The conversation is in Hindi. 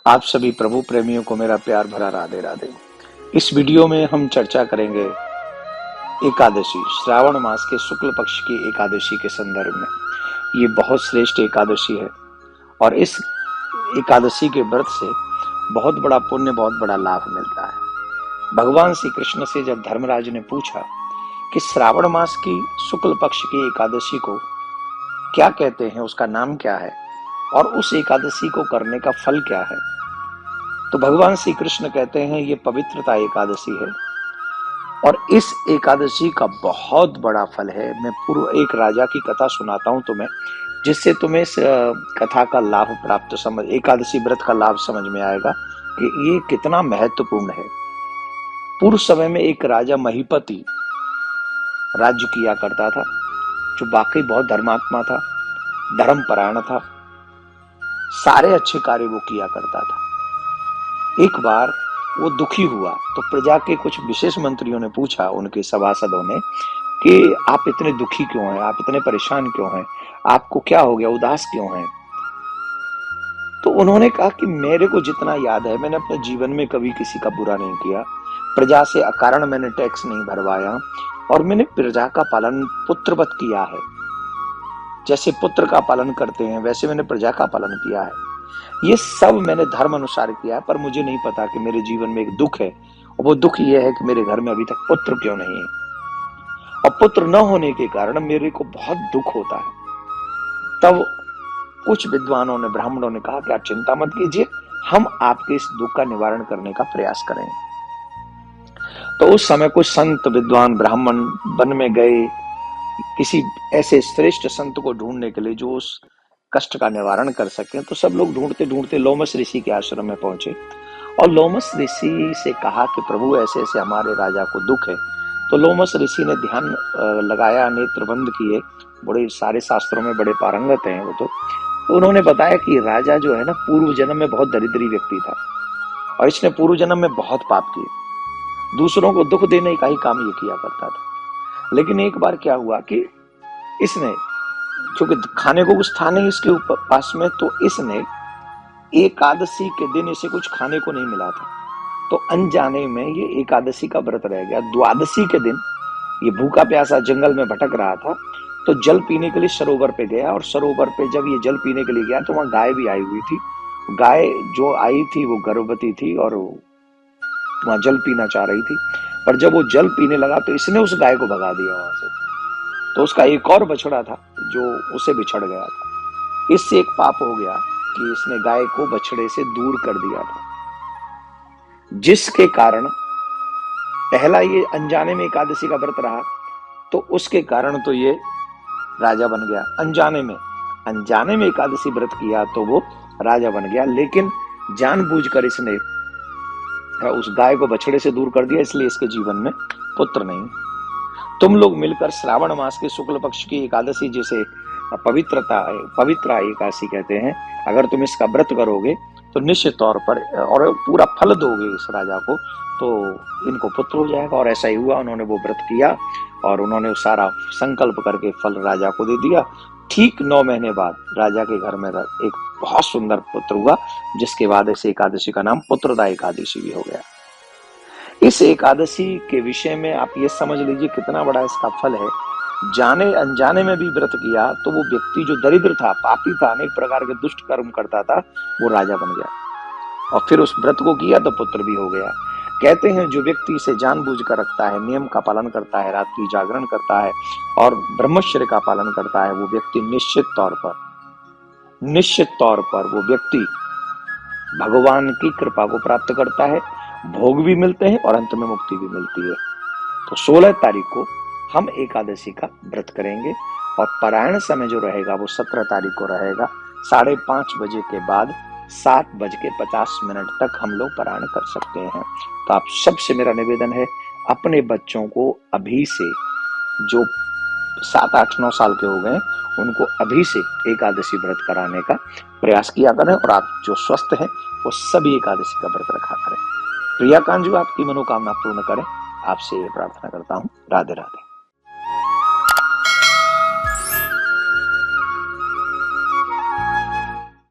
आप सभी प्रभु प्रेमियों को मेरा प्यार भरा राधे राधे। इस वीडियो में हम चर्चा करेंगे एकादशी, श्रावण मास के शुक्ल पक्ष की एकादशी के संदर्भ में। ये बहुत श्रेष्ठ एकादशी है और इस एकादशी के व्रत से बहुत बड़ा पुण्य, बहुत बड़ा लाभ मिलता है। भगवान श्री कृष्ण से जब धर्मराज ने पूछा कि श्रावण मास की शुक्ल पक्ष की एकादशी को क्या कहते हैं, उसका नाम क्या है और उस एकादशी को करने का फल क्या है, तो भगवान श्री कृष्ण कहते हैं ये पवित्रता एकादशी है और इस एकादशी का बहुत बड़ा फल है। मैं पूर्व एक राजा की कथा सुनाता हूं तुम्हें, जिससे तुम्हें इस कथा का लाभ प्राप्त समझ, एकादशी व्रत का लाभ समझ में आएगा कि ये कितना महत्वपूर्ण है। पूर्व समय में एक राजा महीपति राज्य किया करता था, जो वाकई बहुत धर्मात्मा था, धर्मपरायण था, सारे अच्छे कार्य वो किया करता था। एक बार वो दुखी हुआ तो प्रजा के कुछ विशेष मंत्रियों ने पूछा, उनके सभासदों ने, कि आप इतने दुखी क्यों हैं, आप इतने परेशान क्यों हैं, आपको क्या हो गया, उदास क्यों हैं। तो उन्होंने कहा कि मेरे को जितना याद है, मैंने अपने जीवन में कभी किसी का बुरा नहीं किया, प्रजा से अकारण मैंने टैक्स नहीं भरवाया और मैंने प्रजा का पालन पुत्रवत किया है। जैसे पुत्र का पालन करते हैं वैसे मैंने प्रजा का पालन किया है। ये सब मैंने धर्म अनुसार किया है, पर मुझे नहीं पता कि मेरे जीवन में एक दुख है और वो दुख ये है कि मेरे घर में अभी तक पुत्र क्यों नहीं है, और पुत्र न होने के कारण मेरे को बहुत दुख होता है। तब कुछ विद्वानों ने, ब्राह्मणों ने कहा कि आप चिंता मत कीजिए, हम आपके इस दुख का निवारण करने का प्रयास करेंगे। तो उस समय कुछ संत विद्वान ब्राह्मण वन में गए किसी ऐसे श्रेष्ठ संत को ढूंढने के लिए जो उस कष्ट का निवारण कर सके। तो सब लोग ढूंढते ढूंढते लोमस ऋषि के आश्रम में पहुंचे और लोमस ऋषि से कहा कि प्रभु ऐसे ऐसे हमारे राजा को दुख है। तो लोमस ऋषि ने ध्यान लगाया, नेत्र बंद किए, बड़े सारे शास्त्रों में बड़े पारंगत हैं वो। तो उन्होंने बताया कि राजा जो है ना, पूर्व जन्म में बहुत दरिद्री व्यक्ति था और इसने पूर्व जन्म में बहुत पाप किए, दूसरों को दुख देने का ही काम ये किया करता था। लेकिन एक बार क्या हुआ कि इसने, क्योंकि खाने को कुछ था नहीं इसके पास में, तो इसने एकादशी के दिन इसे कुछ खाने को नहीं मिला था, तो अनजाने में ये एकादशी का व्रत रह गया। द्वादशी के दिन ये भूखा प्यासा जंगल में भटक रहा था, तो जल पीने के लिए सरोवर पे गया और सरोवर पे जब ये जल पीने के लिए गया तो वहां गाय भी आई हुई थी। गाय जो आई थी वो गर्भवती थी और वहां जल पीना चाह रही थी, पर जब वो जल पीने लगा तो इसने उस गाय को भगा दिया वहां से। तो उसका एक और बछड़ा था जो उसे बिछड़ गया था। इससे एक पाप हो गया कि इसने गाय को बछड़े से दूर कर दिया था, जिसके कारण पहला ये अनजाने में एकादशी का व्रत रहा, तो उसके कारण तो ये राजा बन गया। अनजाने में एकादशी व्रत किया तो वो राजा बन गया, लेकिन जानबूझकर इसने उस गाय को बछड़े से दूर कर दिया, इसलिए इसके जीवन में पुत्र नहीं। तुम लोग मिलकर श्रावण मास के शुक्ल पक्ष की एकादशी, जिसे पवित्र एकादशी कहते हैं, अगर तुम इसका व्रत करोगे तो निश्चित तौर पर और पूरा फल दोगे इस राजा को, तो इनको पुत्र हो जाएगा। और ऐसा ही हुआ, उन्होंने वो व्रत किया और उन्होंने सारा संकल्प करके फल राजा को दे दिया। ठीक 9 महीने बाद राजा के घर में एक बहुत सुंदर पुत्र हुआ, जिसके बाद इस एकादशी का नाम पुत्रदा एकादशी भी हो गया। इस एकादशी के विषय में आप ये समझ लीजिए कितना बड़ा इसका फल है। जाने अनजाने में भी व्रत किया तो वो व्यक्ति जो दरिद्र था, पापी था, अनेक प्रकार के दुष्ट कर्म करता था, वो राजा बन गया और फिर उस व्रत को किया तो पुत्र भी हो गया। कहते हैं जो व्यक्ति इसे जानबूझकर रखता है, नियम का पालन करता है, रात्रि जागरण करता है और ब्रह्मचर्य का पालन करता है, वो व्यक्ति निश्चित तौर पर वो व्यक्ति भगवान की कृपा को प्राप्त करता है, भोग भी मिलते हैं और अंत में मुक्ति भी मिलती है। तो 16 तारीख को हम एकादशी का व्रत करेंगे और पारायण समय जो रहेगा वो 17 तारीख को रहेगा। 5:30 बजे के बाद 7:50 तक हम लोग पारायण कर सकते हैं। तो आप सबसे मेरा निवेदन है, अपने बच्चों को अभी से, जो 7, 8, 9 साल के हो गए, उनको अभी से एकादशी व्रत कराने का प्रयास किया करें और आप जो स्वस्थ हैं वो सभी एकादशी का व्रत रखा करें। प्रिया कांजू आपकी मनोकामना पूर्ण करें, आपसे ये प्रार्थना करता हूँ। राधे राधे।